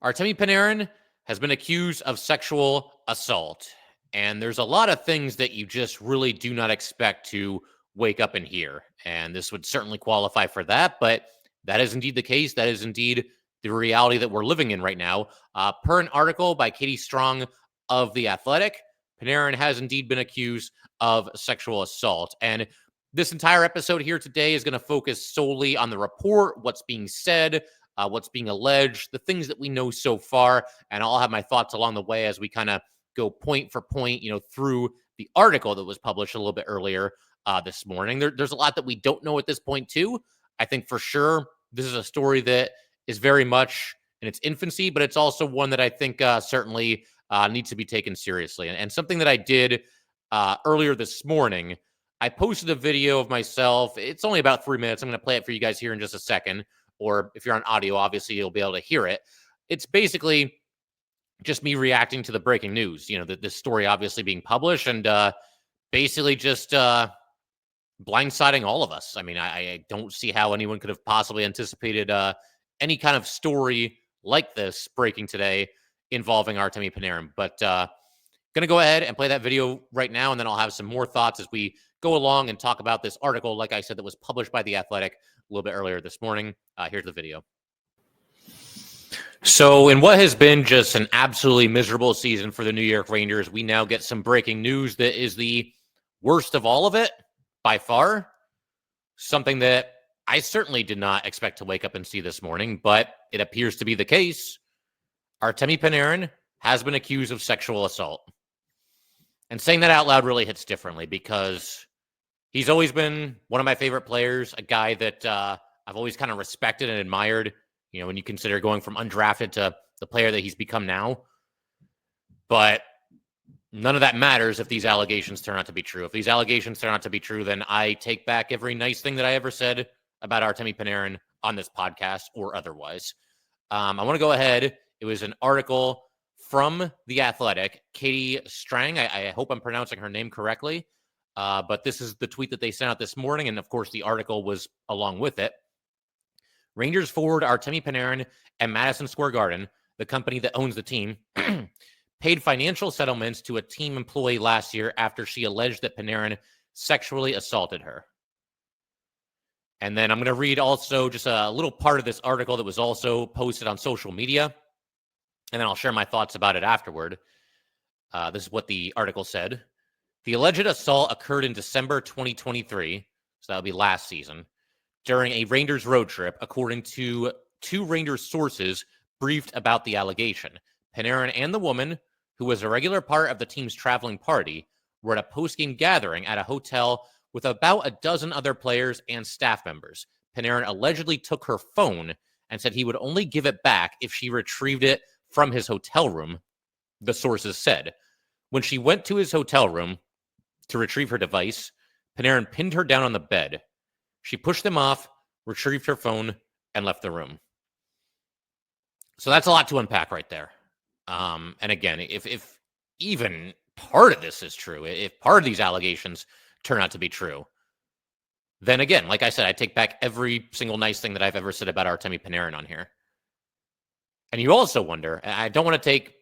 Artemi Panarin has been accused of sexual assault. And there's a lot of things that you just really do not expect to wake up and hear. And this would certainly qualify for that. But that is indeed the case. That is indeed the reality that we're living in right now. Per an article by Katie Strang of The Athletic, Panarin has indeed been accused of sexual assault. And this entire episode here today is going to focus solely on the report, what's being said, what's being alleged, the things that we know so far, and I'll have my thoughts along the way as we kind of go point for point, through the article that was published a little bit earlier this morning. There's a lot that we don't know at this point, too. I think for sure this is a story that is very much in its infancy, but it's also one that I think certainly needs to be taken seriously. And something that I did earlier this morning, I posted a video of myself. It's only about 3 minutes. I'm going to play it for you guys here in just a second. Or if you're on audio, obviously you'll be able to hear it. It's basically just me reacting to the breaking news, this story obviously being published and basically just blindsiding all of us. I mean, I don't see how anyone could have possibly anticipated any kind of story like this breaking today involving Artemi Panarin. But going to go ahead and play that video right now, and then I'll have some more thoughts as we go along and talk about this article, like I said, that was published by The Athletic a little bit earlier this morning. Here's the video. So in what has been just an absolutely miserable season for the New York Rangers, we now get some breaking news that is the worst of all of it, by far. Something that I certainly did not expect to wake up and see this morning, but it appears to be the case. Artemi Panarin has been accused of sexual assault. And saying that out loud really hits differently because he's always been one of my favorite players, a guy that I've always kind of respected and admired, when you consider going from undrafted to the player that he's become now. But none of that matters if these allegations turn out to be true. If these allegations turn out to be true, then I take back every nice thing that I ever said about Artemi Panarin on this podcast or otherwise. I want to go ahead. It was an article from The Athletic, Katie Strang. I hope I'm pronouncing her name correctly. But this is the tweet that they sent out this morning. And of course, the article was along with it. Rangers forward Artemi Panarin and Madison Square Garden, the company that owns the team, paid financial settlements to a team employee last year after she alleged that Panarin sexually assaulted her. And then I'm going to read also just a little part of this article that was also posted on social media. And then I'll share my thoughts about it afterward. This is what the article said. The alleged assault occurred in December 2023, so that would be last season, during a Rangers road trip, according to two Rangers sources briefed about the allegation. Panarin and the woman, who was a regular part of the team's traveling party, were at a post-game gathering at a hotel with about a dozen other players and staff members. Panarin allegedly took her phone and said he would only give it back if she retrieved it from his hotel room, the sources said. When she went to his hotel room to retrieve her device, Panarin pinned her down on the bed. She pushed them off, retrieved her phone, and left the room. So that's a lot to unpack right there. And again, if even part of this is true, if part of these allegations turn out to be true, then again, like I said, I take back every single nice thing that I've ever said about Artemi Panarin on here. And you also wonder, and I don't want to take,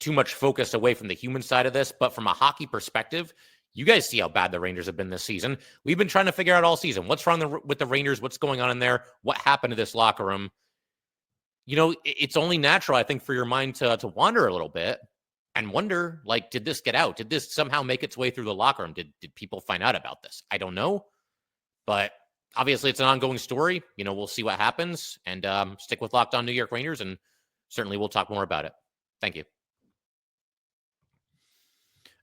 too much focus away from the human side of this, but from a hockey perspective, you guys see how bad the Rangers have been this season. We've been trying to figure out all season what's wrong with the Rangers, what's going on in there, what happened to this locker room. It's only natural, I think, for your mind to wander a little bit and wonder, did this get out? Did this somehow make its way through the locker room? Did people find out about this? I don't know. But obviously, it's an ongoing story. We'll see what happens and stick with Locked On New York Rangers, and certainly we'll talk more about it. Thank you.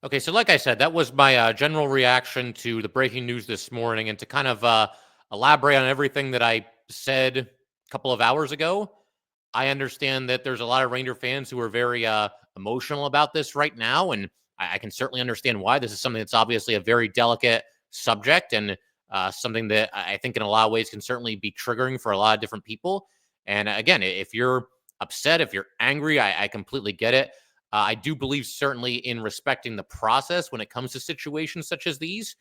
Okay, so like I said, that was my general reaction to the breaking news this morning, and to kind of elaborate on everything that I said a couple of hours ago. I understand that there's a lot of Ranger fans who are very emotional about this right now, and I can certainly understand why. This is something that's obviously a very delicate subject, and something that I think in a lot of ways can certainly be triggering for a lot of different people. And again, if you're upset, if you're angry, I completely get it. I do believe certainly in respecting the process when it comes to situations such as these.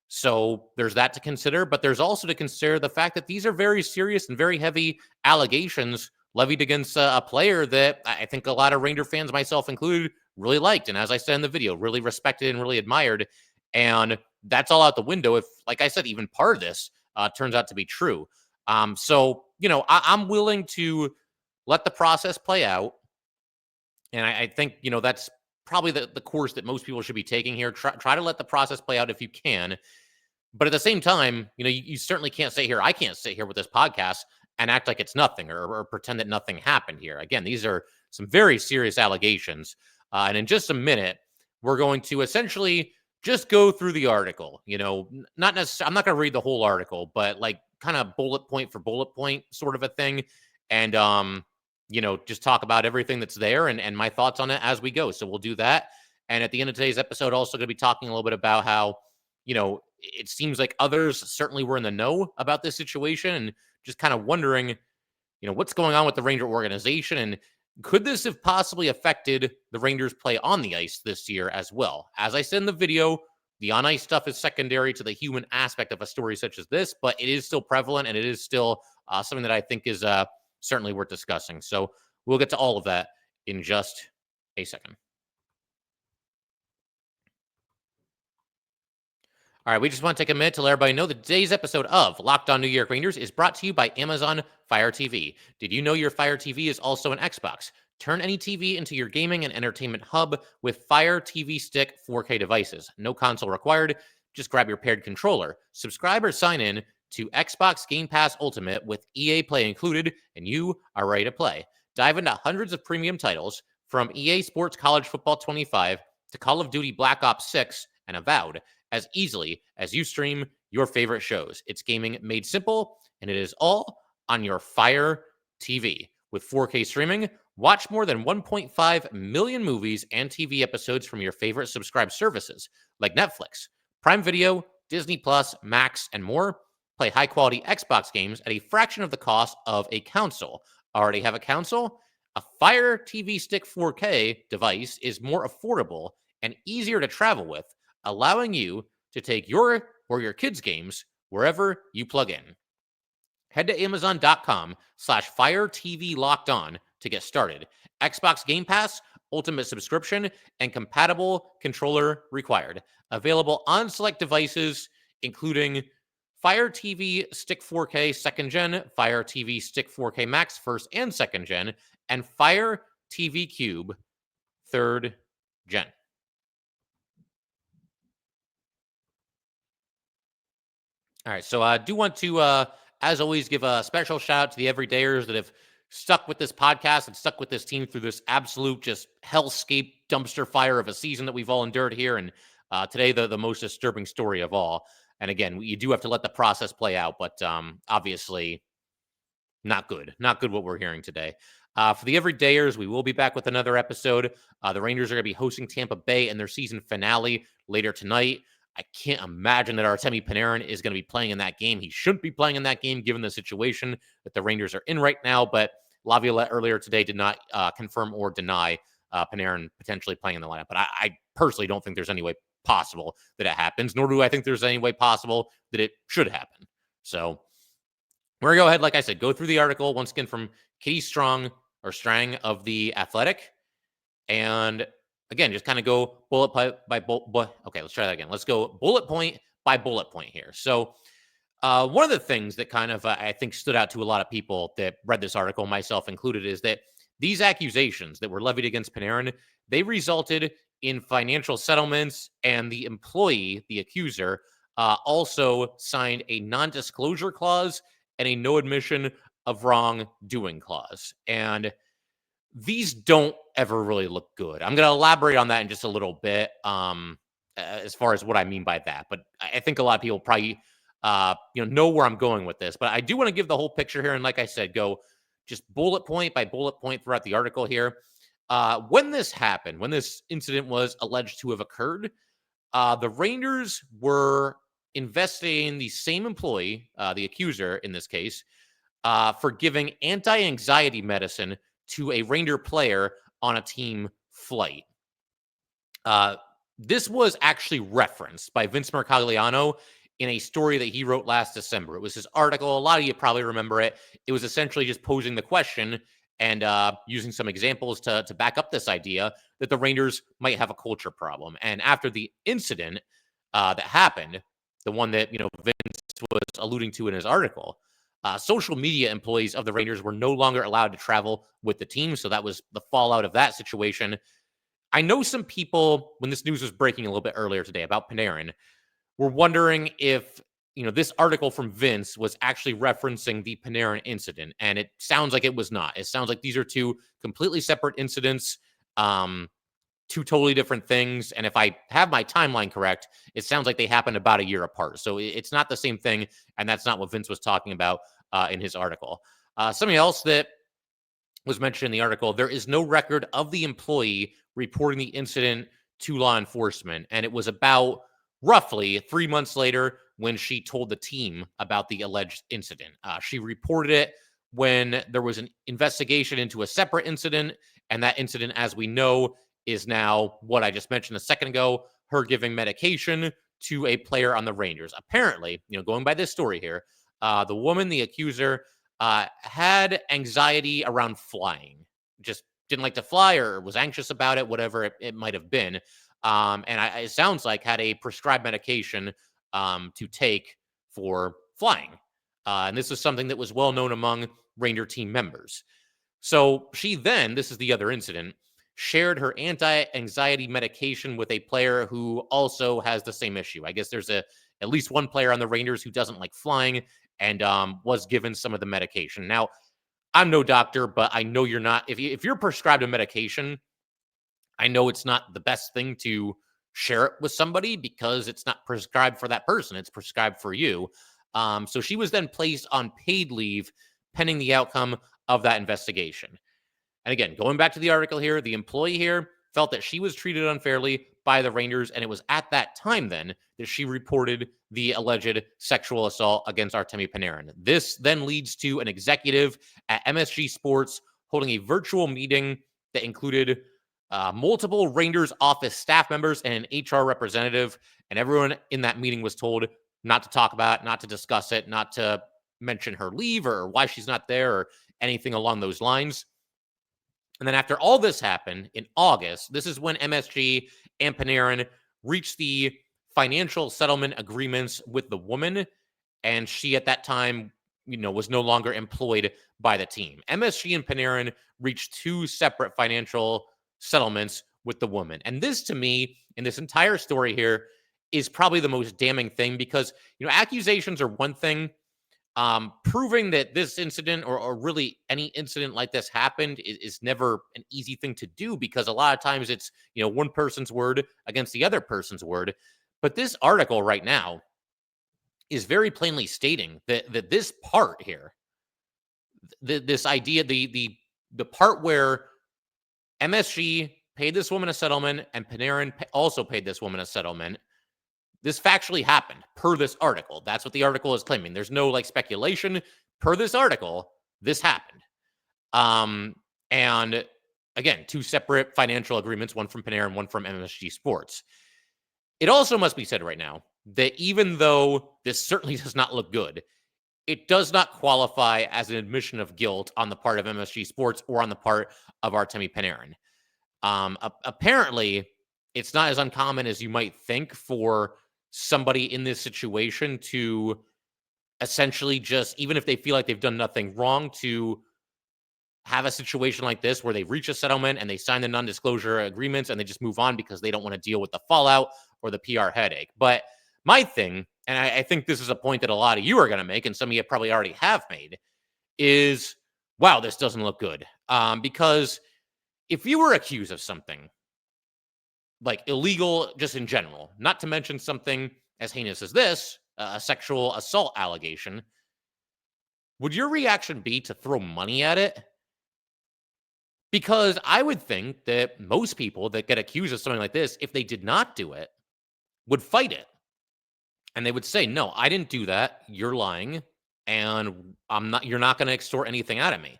So there's that to consider, but there's also to consider the fact that these are very serious and very heavy allegations levied against a player that I think a lot of Ranger fans, myself included, really liked. And as I said in the video, really respected and really admired. And that's all out the window if, like I said, even part of this turns out to be true. So, I'm willing to let the process play out. And I think, that's probably the course that most people should be taking here. Try to let the process play out if you can. But at the same time, you certainly can't sit here. I can't sit here with this podcast and act like it's nothing or pretend that nothing happened here. Again, these are some very serious allegations. And in just a minute, we're going to essentially just go through the article. Not necessarily, I'm not going to read the whole article, but like kind of bullet point for bullet point sort of a thing. And, just talk about everything that's there and my thoughts on it as we go. So we'll do that. And at the end of today's episode, also going to be talking a little bit about how, it seems like others certainly were in the know about this situation and just kind of wondering, what's going on with the Ranger organization and could this have possibly affected the Rangers' play on the ice this year as well? As I said in the video, the on ice stuff is secondary to the human aspect of a story such as this, but it is still prevalent and it is still something that I think is certainly worth discussing. So we'll get to all of that in just a second. All right, we just want to take a minute to let everybody know that today's episode of Locked On New York Rangers is brought to you by Amazon Fire TV. Did you know your Fire TV is also an Xbox? Turn any TV into your gaming and entertainment hub with Fire TV Stick 4K devices. No console required. Just grab your paired controller. Subscribe or sign in to Xbox Game Pass Ultimate with EA Play included, and you are ready to play. Dive into hundreds of premium titles from EA Sports College Football 25 to Call of Duty Black Ops 6 and Avowed as easily as you stream your favorite shows. It's gaming made simple, and it is all on your Fire TV. With 4K streaming, watch more than 1.5 million movies and TV episodes from your favorite subscribed services like Netflix, Prime Video, Disney Plus, Max, and more. Play high-quality Xbox games at a fraction of the cost of a console. Already have a console? A Fire TV Stick 4K device is more affordable and easier to travel with, allowing you to take your or your kids' games wherever you plug in. Head to Amazon.com/Fire TV Locked On to get started. Xbox Game Pass, Ultimate subscription, and compatible controller required. Available on select devices, including Fire TV Stick 4K 2nd Gen, Fire TV Stick 4K Max 1st and 2nd Gen, and Fire TV Cube 3rd Gen. All right, so I do want to, as always, give a special shout out to the everydayers that have stuck with this podcast and stuck with this team through this absolute just hellscape dumpster fire of a season that we've all endured here. And today, the most disturbing story of all. And again, you do have to let the process play out, but obviously not good. Not good what we're hearing today. For the everydayers, we will be back with another episode. The Rangers are going to be hosting Tampa Bay in their season finale later tonight. I can't imagine that Artemi Panarin is going to be playing in that game. He shouldn't be playing in that game given the situation that the Rangers are in right now. But Laviolette earlier today did not confirm or deny Panarin potentially playing in the lineup. But I personally don't think there's any way possible that it happens, nor do I think there's any way possible that it should happen. So we're going to go ahead, like I said, go through the article once again from Katie Strang of The Athletic. And again, just kind of go bullet point by bullet. Okay, let's try that again. Let's go bullet point by bullet point here. So one of the things that kind of I think stood out to a lot of people that read this article, myself included, is that these accusations that were levied against Panarin, they resulted in financial settlements, and the employee, the accuser, also signed a non-disclosure clause and a no admission of wrongdoing clause. And these don't ever really look good. I'm going to elaborate on that in just a little bit as far as what I mean by that. But I think a lot of people probably know where I'm going with this. But I do want to give the whole picture here. And like I said, go just bullet point by bullet point throughout the article here. When this happened, when this incident was alleged to have occurred, the Rangers were investigating the same employee, the accuser in this case, for giving anti-anxiety medicine to a Ranger player on a team flight. This was actually referenced by Vince Mercogliano in a story that he wrote last December. It was his article. A lot of you probably remember it. It was essentially just posing the question, and using some examples to back up this idea that the Rangers might have a culture problem. And after the incident that happened, the one that Vince was alluding to in his article, social media employees of the Rangers were no longer allowed to travel with the team. So that was the fallout of that situation. I know some people, when this news was breaking a little bit earlier today about Panarin, were wondering if this article from Vince was actually referencing the Panarin incident, and it sounds like it was not. It sounds like these are two completely separate incidents, two totally different things. And if I have my timeline correct, it sounds like they happened about a year apart. So it's not the same thing, and that's not what Vince was talking about in his article. Something else that was mentioned in the article: there is no record of the employee reporting the incident to law enforcement, and it was about roughly 3 months later when she told the team about the alleged incident. She reported it when there was an investigation into a separate incident, and that incident, as we know, is now what I just mentioned a second ago: her giving medication to a player on the Rangers. Apparently, going by this story here, the woman, the accuser, had anxiety around flying, just didn't like to fly or was anxious about it, whatever it might have been. It sounds like had a prescribed medication to take for flying. And this is something that was well known among Ranger team members. So she then, this is the other incident, shared her anti-anxiety medication with a player who also has the same issue. I guess there's at least one player on the Rangers who doesn't like flying and was given some of the medication. Now, I'm no doctor, but I know you're not. If you're prescribed a medication, I know it's not the best thing to share it with somebody because it's not prescribed for that person. It's prescribed for you. So she was then placed on paid leave pending the outcome of that investigation. And again, going back to the article here, the employee here felt that she was treated unfairly by the Rangers, and it was at that time then that she reported the alleged sexual assault against Artemi Panarin. This then leads to an executive at MSG Sports holding a virtual meeting that included multiple Rangers office staff members and an HR representative, and everyone in that meeting was told not to talk about it, not to discuss it, not to mention her leave or why she's not there or anything along those lines. And then after all this happened in August, this is when MSG and Panarin reached the financial settlement agreements with the woman. And she at that time, was no longer employed by the team. MSG and Panarin reached two separate financial settlements with the woman. And this, to me, in this entire story here, is probably the most damning thing because, accusations are one thing. Proving that this incident or really any incident like this happened is never an easy thing to do because a lot of times it's, one person's word against the other person's word. But this article right now is very plainly stating that this part here, this idea, the part where MSG paid this woman a settlement and Panarin also paid this woman a settlement, this factually happened per this article. That's what the article is claiming. There's no speculation. Per this article, this happened. And again, two separate financial agreements, one from Panarin, one from MSG Sports. It also must be said right now that even though this certainly does not look good, it does not qualify as an admission of guilt on the part of MSG Sports or on the part of Artemi Panarin. Apparently, it's not as uncommon as you might think for somebody in this situation to essentially just, even if they feel like they've done nothing wrong, to have a situation like this where they reach a settlement and they sign the non-disclosure agreements and they just move on because they don't want to deal with the fallout or the PR headache. But my thing, and I think this is a point that a lot of you are going to make, and some of you probably already have made, is, wow, this doesn't look good. Because if you were accused of something like illegal just in general, not to mention something as heinous as this, a sexual assault allegation, would your reaction be to throw money at it? Because I would think that most people that get accused of something like this, if they did not do it, would fight it. And they would say, no, I didn't do that. You're lying. And you're not going to extort anything out of me.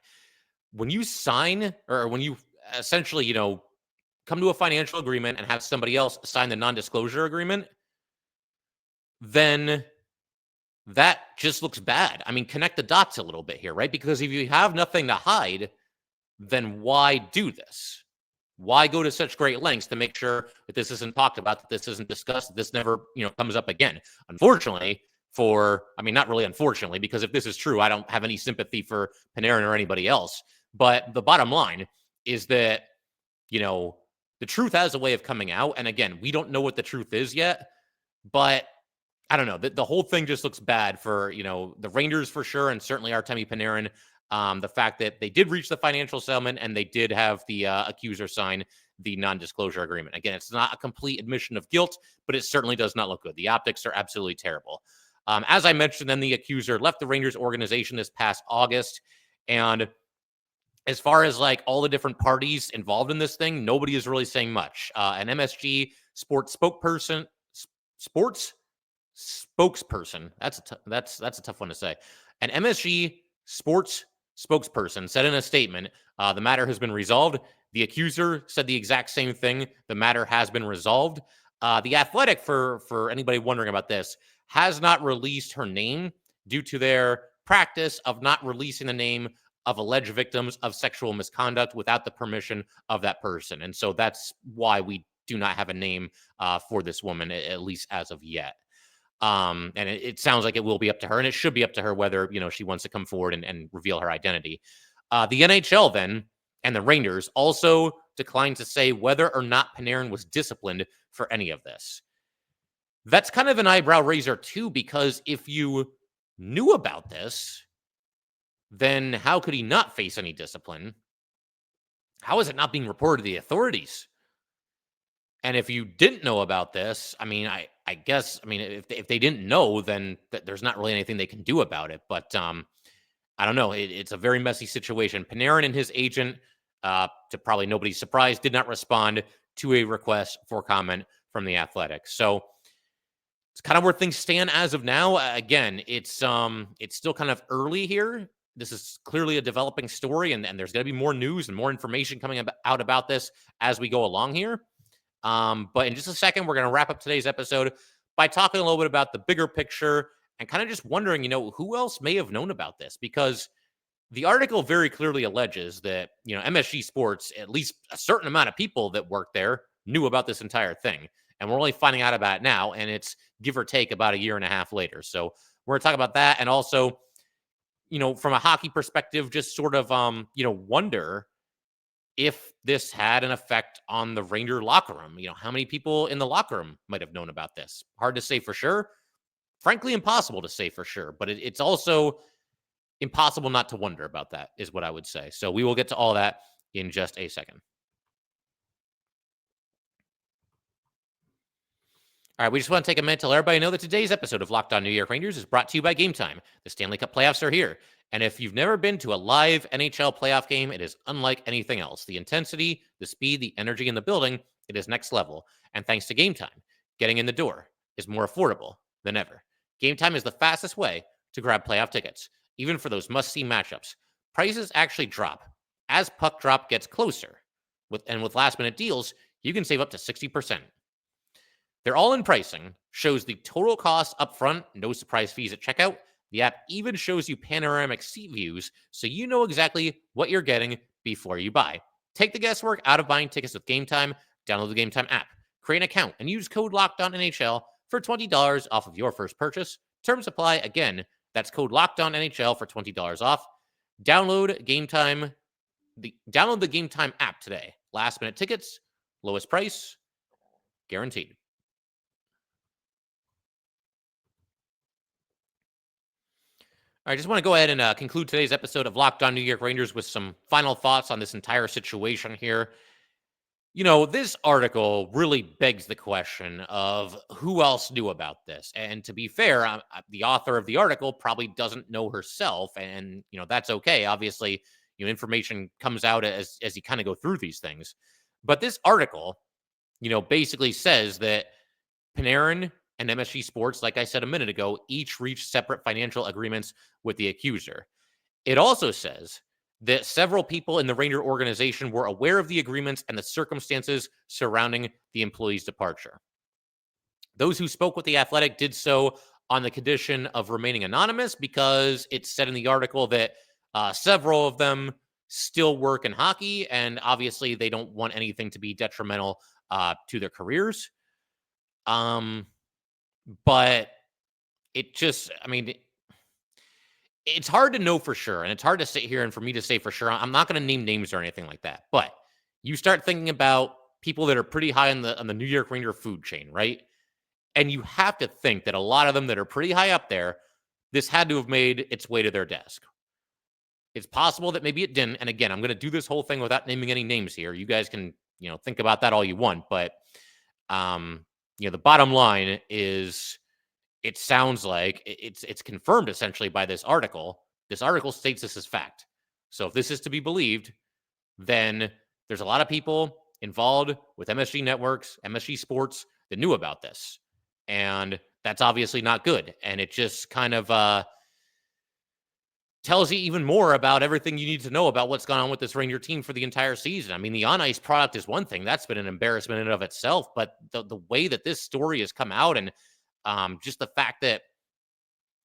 When you sign, or when you essentially, come to a financial agreement and have somebody else sign the non-disclosure agreement, then that just looks bad. I mean, connect the dots a little bit here, right? Because if you have nothing to hide, then why do this? Why go to such great lengths to make sure that this isn't talked about, that this isn't discussed, that this never, comes up again? Unfortunately, not really unfortunately, because if this is true, I don't have any sympathy for Panarin or anybody else. But the bottom line is that, the truth has a way of coming out. And again, we don't know what the truth is yet, but I don't know. The whole thing just looks bad for, the Rangers for sure, and certainly Artemi Panarin. The fact that they did reach the financial settlement and they did have the accuser sign the non-disclosure agreement. Again, it's not a complete admission of guilt, but it certainly does not look good. The optics are absolutely terrible. As I mentioned, then the accuser left the Rangers organization this past August. And as far as like all the different parties involved in this thing, nobody is really saying much. An MSG sports spokesperson, sports spokesperson. That's a tough one to say. An MSG sports spokesperson said in a statement, the matter has been resolved. The accuser said the exact same thing. The matter has been resolved. The Athletic, for anybody wondering about this, has not released her name due to their practice of not releasing the name of alleged victims of sexual misconduct without the permission of that person. And so that's why we do not have a name for this woman, at least as of yet. And it sounds like it will be up to her, and it should be up to her whether, she wants to come forward and reveal her identity. The NHL then and the Rangers also declined to say whether or not Panarin was disciplined for any of this. That's kind of an eyebrow raiser too, because if you knew about this, then how could he not face any discipline? How is it not being reported to the authorities? And if you didn't know about this, I guess, if they didn't know, then there's not really anything they can do about it. But I don't know. It's a very messy situation. Panarin and his agent, to probably nobody's surprise, did not respond to a request for comment from the Athletic. So it's kind of where things stand as of now. Again, it's still kind of early here. This is clearly a developing story, and there's going to be more news and more information coming out about this as we go along here. But in just a second, we're going to wrap up today's episode by talking a little bit about the bigger picture and kind of just wondering, who else may have known about this? Because the article very clearly alleges that, MSG Sports, at least a certain amount of people that work there, knew about this entire thing. And we're only finding out about it now, and it's give or take about a year and a half later. So we're going to talk about that. And also, from a hockey perspective, just sort of, wonder if this had an effect on the Ranger locker room. How many people in the locker room might have known about this? Hard to say for sure. Frankly, impossible to say for sure. But it's also impossible not to wonder about that, is what I would say. So we will get to all that in just a second. All right, we just want to take a minute to let everybody know that today's episode of Locked On New York Rangers is brought to you by Gametime. The Stanley Cup playoffs are here. And if you've never been to a live NHL playoff game, it is unlike anything else. The intensity, the speed, the energy in the building, it is next level. And thanks to Gametime, getting in the door is more affordable than ever. Gametime is the fastest way to grab playoff tickets, even for those must-see matchups. Prices actually drop as puck drop gets closer. With last-minute deals, you can save up to 60%. Their all-in pricing shows the total cost up front, no surprise fees at checkout. The app even shows you panoramic seat views, so you know exactly what you're getting before you buy. Take the guesswork out of buying tickets with Gametime. Download the Gametime app, create an account, and use code LOCKEDONNHL for $20 off of your first purchase. Terms apply. Again, that's code LOCKEDONNHL for $20 off. Download the Gametime app today. Last-minute tickets, lowest price, guaranteed. I just want to go ahead and conclude today's episode of Locked On New York Rangers with some final thoughts on this entire situation here. This article really begs the question of who else knew about this. And to be fair, the author of the article probably doesn't know herself. And, that's okay. Obviously, information comes out as you kind of go through these things. But this article, basically says that Panarin and MSG Sports, like I said a minute ago, each reached separate financial agreements with the accuser. It also says that several people in the Ranger organization were aware of the agreements and the circumstances surrounding the employee's departure. Those who spoke with the Athletic did so on the condition of remaining anonymous, because it said in the article that several of them still work in hockey, and obviously they don't want anything to be detrimental to their careers. But it just, I mean, it's hard to know for sure, and it's hard to sit here and for me to say for sure. I'm not going to name names or anything like that, but you start thinking about people that are pretty high on the New York Ranger food chain, right? And you have to think that a lot of them that are pretty high up there, this had to have made its way to their desk. It's possible that maybe it didn't. And again, I'm going to do this whole thing without naming any names here. You guys can, think about that all you want. But, the bottom line is it sounds like it's confirmed essentially by this article. This article states this as fact. So if this is to be believed, then there's a lot of people involved with MSG Networks, MSG Sports that knew about this. And that's obviously not good. And it just kind of tells you even more about everything you need to know about what's gone on with this Ranger team for the entire season. I mean, the on-ice product is one thing. That's been an embarrassment in and of itself. But the way that this story has come out and just the fact that,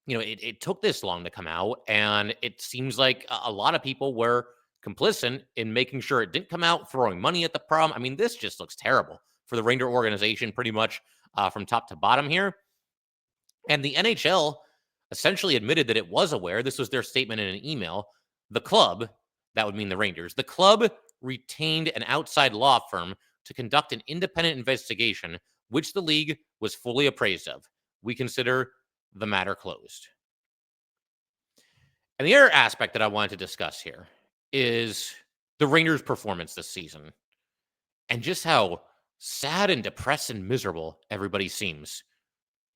it took this long to come out, and it seems like a lot of people were complicit in making sure it didn't come out, throwing money at the problem. I mean, this just looks terrible for the Ranger organization pretty much from top to bottom here. And the NHL essentially admitted that it was aware. This was their statement in an email. The club, that would mean the Rangers, the club retained an outside law firm to conduct an independent investigation, which the league was fully appraised of. We consider the matter closed. And the other aspect that I wanted to discuss here is the Rangers' performance this season and just how sad and depressed and miserable everybody seems,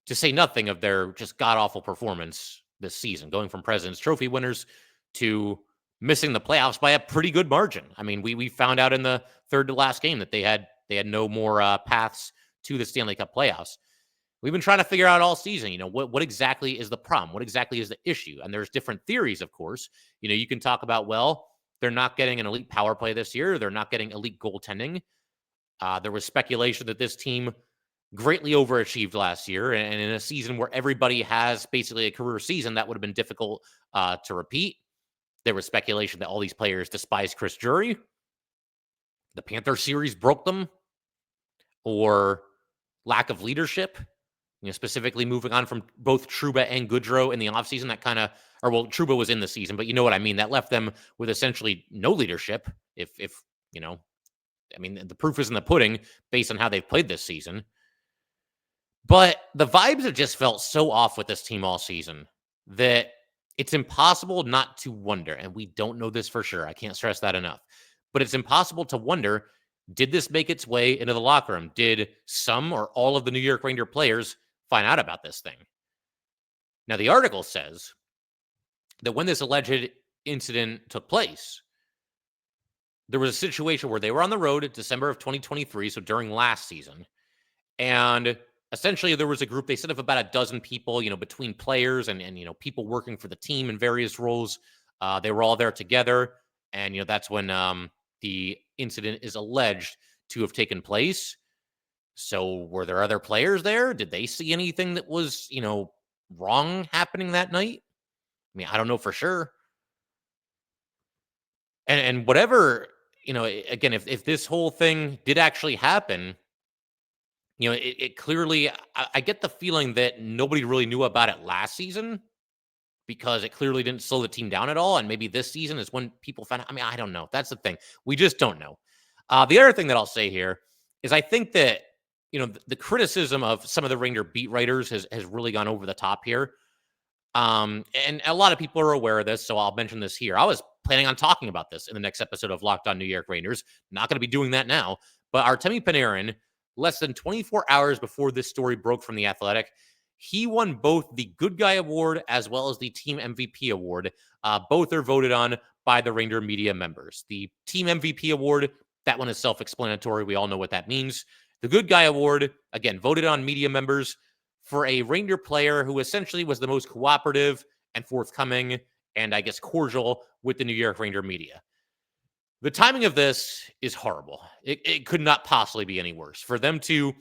to say nothing of their just god-awful performance this season, going from President's Trophy winners to missing the playoffs by a pretty good margin. I mean, we found out in the third to last game that they had no more paths to the Stanley Cup playoffs. We've been trying to figure out all season, what exactly is the problem? What exactly is the issue? And there's different theories, of course. You can talk about, well, they're not getting an elite power play this year. They're not getting elite goaltending. There was speculation that this team greatly overachieved last year. And in a season where everybody has basically a career season, that would have been difficult to repeat. There was speculation that all these players despised Chris Drury. The Panther series broke them. Or lack of leadership. Specifically moving on from both Trouba and Goodrow in the offseason, that kind of, Trouba was in the season, but you know what I mean? That left them with essentially no leadership. If the proof is in the pudding based on how they've played this season. But the vibes have just felt so off with this team all season that it's impossible not to wonder, and we don't know this for sure. I can't stress that enough. But it's impossible to wonder, did this make its way into the locker room? Did some or all of the New York Ranger players find out about this thing? Now, the article says that when this alleged incident took place, there was a situation where they were on the road in December of 2023, so during last season, and essentially there was a group, they said, of about a dozen people, between players and people working for the team in various roles. They were all there together, and that's when the incident is alleged to have taken place. So were there other players there? Did they see anything that was, wrong happening that night? I mean, I don't know for sure. And whatever, again, if this whole thing did actually happen, it clearly, I get the feeling that nobody really knew about it last season because it clearly didn't slow the team down at all. And maybe this season is when people found out. I mean, I don't know. That's the thing. We just don't know. The other thing that I'll say here is I think that, the criticism of some of the Ranger beat writers has really gone over the top here. And a lot of people are aware of this, so I'll mention this here. I was planning on talking about this in the next episode of Locked On New York Rangers. Not going to be doing that now. But Artemi Panarin, less than 24 hours before this story broke from The Athletic, he won both the Good Guy Award as well as the Team MVP Award. Both are voted on by the Ranger media members. The Team MVP Award, that one is self-explanatory. We all know what that means. The Good Guy Award, again, voted on media members for a Ranger player who essentially was the most cooperative and forthcoming and, I guess, cordial with the New York Ranger media. The timing of this is horrible. It could not possibly be any worse. For them to,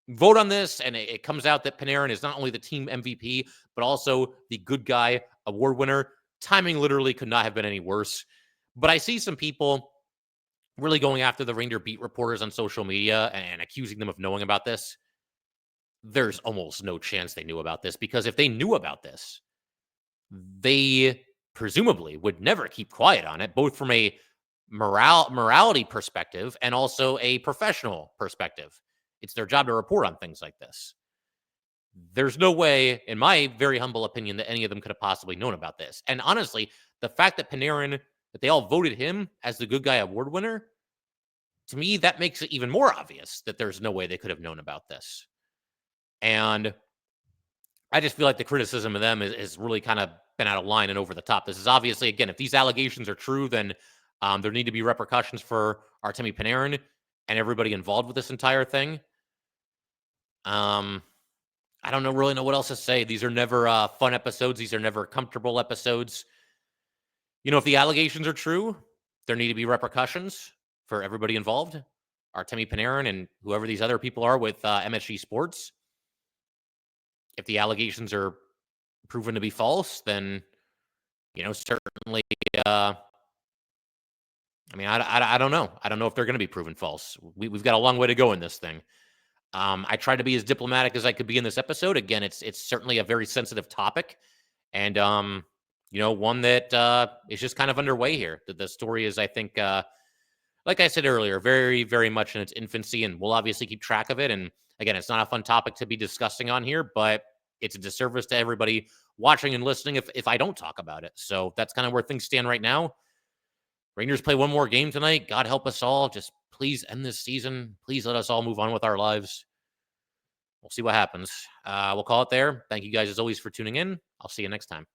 vote on this, and it comes out that Panarin is not only the team MVP, but also the Good Guy Award winner. Timing literally could not have been any worse. But I see some people really going after the Reindeer beat reporters on social media and accusing them of knowing about this. There's almost no chance they knew about this, because if they knew about this, they presumably would never keep quiet on it, both from a morality perspective and also a professional perspective. It's their job to report on things like this. There's no way, in my very humble opinion, that any of them could have possibly known about this. And honestly, the fact that Panarin, that they all voted him as the good guy award winner, to me, that makes it even more obvious that there's no way they could have known about this. And I just feel like the criticism of them is really kind of been out of line and over the top. This is obviously, again, if these allegations are true, then there need to be repercussions for Artemi Panarin and everybody involved with this entire thing. I don't really know what else to say. These are never fun episodes. These are never comfortable episodes. If the allegations are true, there need to be repercussions for everybody involved. Artemi Panarin and whoever these other people are with MSG Sports. If the allegations are proven to be false, then, certainly, I don't know. I don't know if they're going to be proven false. We've got a long way to go in this thing. I tried to be as diplomatic as I could be in this episode. Again, it's certainly a very sensitive topic, and one that is just kind of underway here. The story is, I think, like I said earlier, very, very much in its infancy, and we'll obviously keep track of it. And again, it's not a fun topic to be discussing on here, but it's a disservice to everybody watching and listening if I don't talk about it. So that's kind of where things stand right now. Rangers play one more game tonight. God help us all. Just please end this season. Please let us all move on with our lives. We'll see what happens. We'll call it there. Thank you guys as always for tuning in. I'll see you next time.